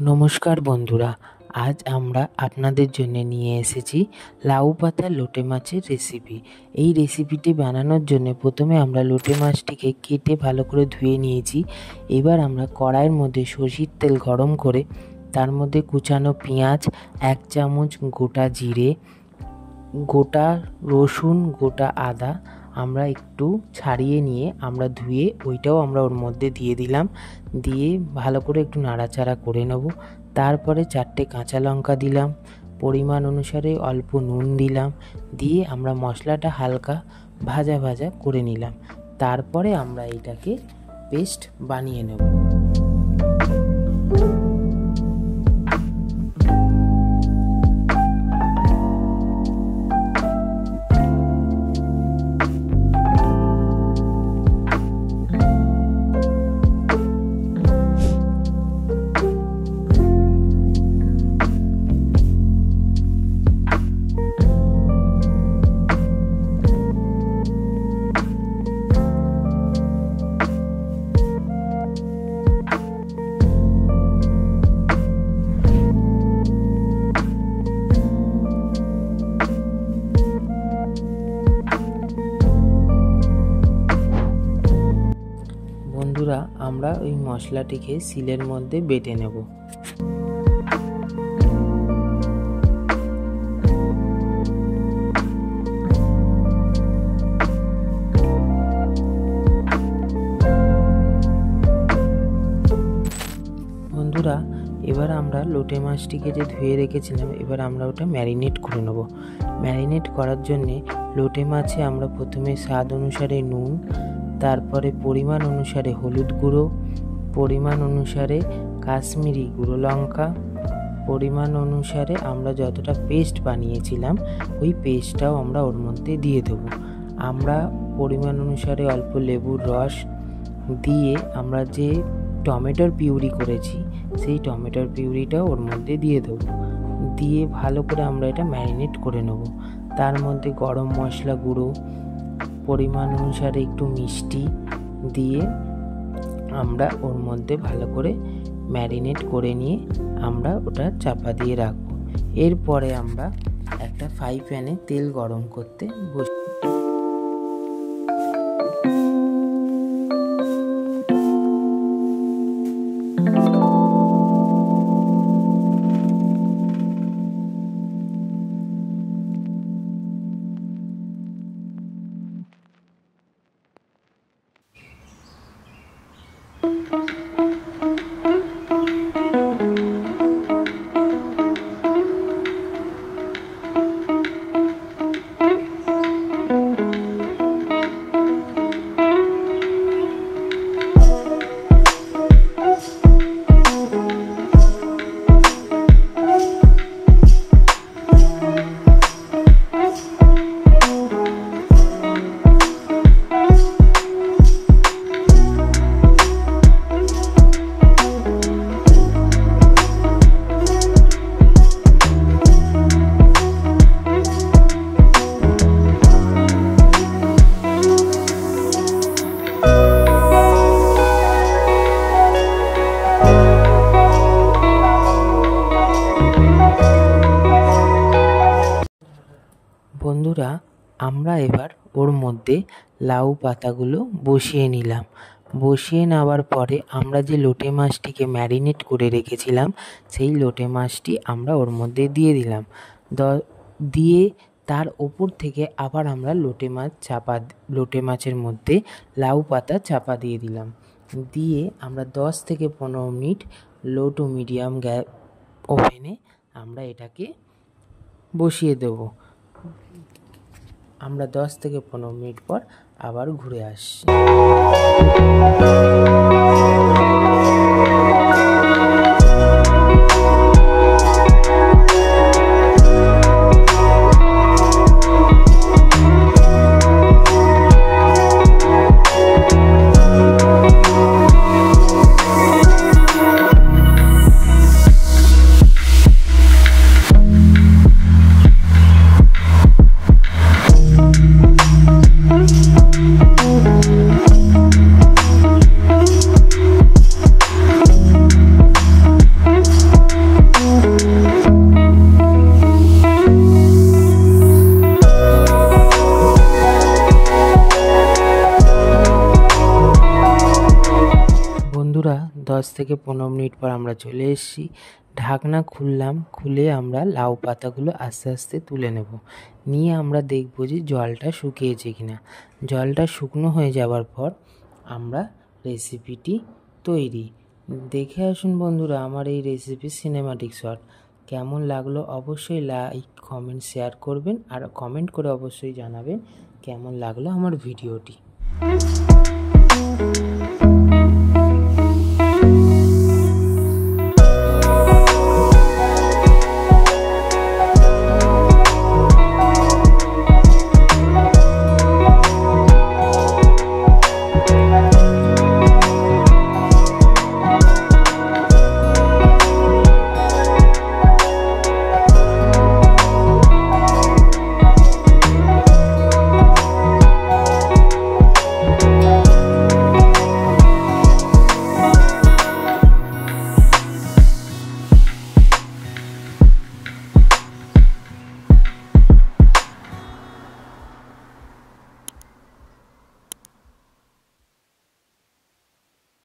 নমস্কার বন্ধুরা, আজ আমরা আপনাদের জন্য নিয়ে এসেছি লাউ পাতা লোটে মাছের রেসিপি। এই রেসিপিটি বানানোর জন্য প্রথমে আমরা লোটে মাছটিকে কেটে ভালো করে ধুয়ে নিয়েছি। এবার আমরা কড়াইয়ের মধ্যে সরষের তেল গরম করে তার মধ্যে কুচানো পেঁয়াজ, 1 চামচ গোটা জিরে, গোটা রসুন, গোটা আদা আমরা একটু ছাড়িয়ে নিয়ে আমরা ধুয়ে ওইটাও আমরা ওর মধ্যে দিয়ে দিলাম। দিয়ে ভালো করে একটু নাড়াচাড়া করে নেব। তারপরে 4টে কাঁচা লঙ্কা দিলাম, পরিমাণ অনুসারে অল্প নুন দিলাম, দিয়ে আমরা মশলাটা হালকা ভাজা ভাজা করে নিলাম। তারপরে আমরা এটাকে পেস্ট বানিয়ে নেব। বন্ধুরা, আমরা ওই মশলাটিকে শিলের মধ্যে বেটে নেব। বন্ধুরা, এবার আমরা লোটে মাছটিকে যে ধুয়ে রেখেছিলাম, এবার আমরা ওটা ম্যারিনেট করে নেব। ম্যারিনেট করার জন্যে লোটে মাছে আমরা প্রথমে স্বাদ অনুসারে নুন, তারপরে পরিমাণ অনুসারে হলুদ গুঁড়ো, পরিমাণ অনুসারে কাশ্মীরি গুঁড়ো লঙ্কা, পরিমাণ অনুসারে আমরা যতটা পেস্ট বানিয়েছিলাম ওই পেস্টটাও আমরা ওর মধ্যে দিয়ে দেবো। আমরা পরিমাণ অনুসারে অল্প লেবুর রস দিয়ে আমরা যে টমেটোর পিউরি করেছি সেই টমেটোর পিউরিটাও ওর মধ্যে দিয়ে দেবো। দিয়ে ভালো করে আমরা এটা ম্যারিনেট করে নেব। তার মধ্যে গরম মশলা গুঁড়ো, পরিমাণ অনুসারে একটু মিষ্টি দিয়ে আমরা ওর মধ্যে ভালো করে ম্যারিনেট করে নিয়ে আমরা ওটা চাপা দিয়ে রাখবো। এরপরে আমরা একটা ফ্রাই প্যানে তেল গরম করতে বসি। বন্ধুরা, আমরা এবার ওর মধ্যে লাউ পাতাগুলো বসিয়ে নিলাম। বসিয়ে নেওয়ার পরে আমরা যে লোটে মাছটিকে ম্যারিনেট করে রেখেছিলাম সেই লোটে মাছটি আমরা ওর মধ্যে দিয়ে দিলাম। দিয়ে তার ওপর থেকে আবার আমরা লোটে মাছের মধ্যে লাউ পাতা চাপা দিয়ে দিলাম। দিয়ে আমরা 10 থেকে 15 মিনিট লো টু মিডিয়াম ওভেনে আমরা এটাকে বসিয়ে দেবো। আমরা 10 থেকে 15 মিনিট পর আবার ঘুরে আসছি। 10 থেকে 15 মিনিট পর আমরা চলে এসেছি। ঢাকনা খুললাম, খুলে আমরা লাউ পাতাগুলো আস্তে আস্তে তুলে নেব। নিয়ে আমরা দেখব যে জলটা শুকিয়েছে কিনা। জলটা শুকনো হয়ে যাওয়ার পর আমরা রেসিপিটি তৈরি। দেখে আসুন বন্ধুরা আমার এই রেসিপি সিনেমাটিক শট। কেমন লাগলো অবশ্যই লাইক, কমেন্ট, শেয়ার করবেন আর কমেন্ট করে অবশ্যই জানাবেন কেমন লাগলো আমার ভিডিওটি।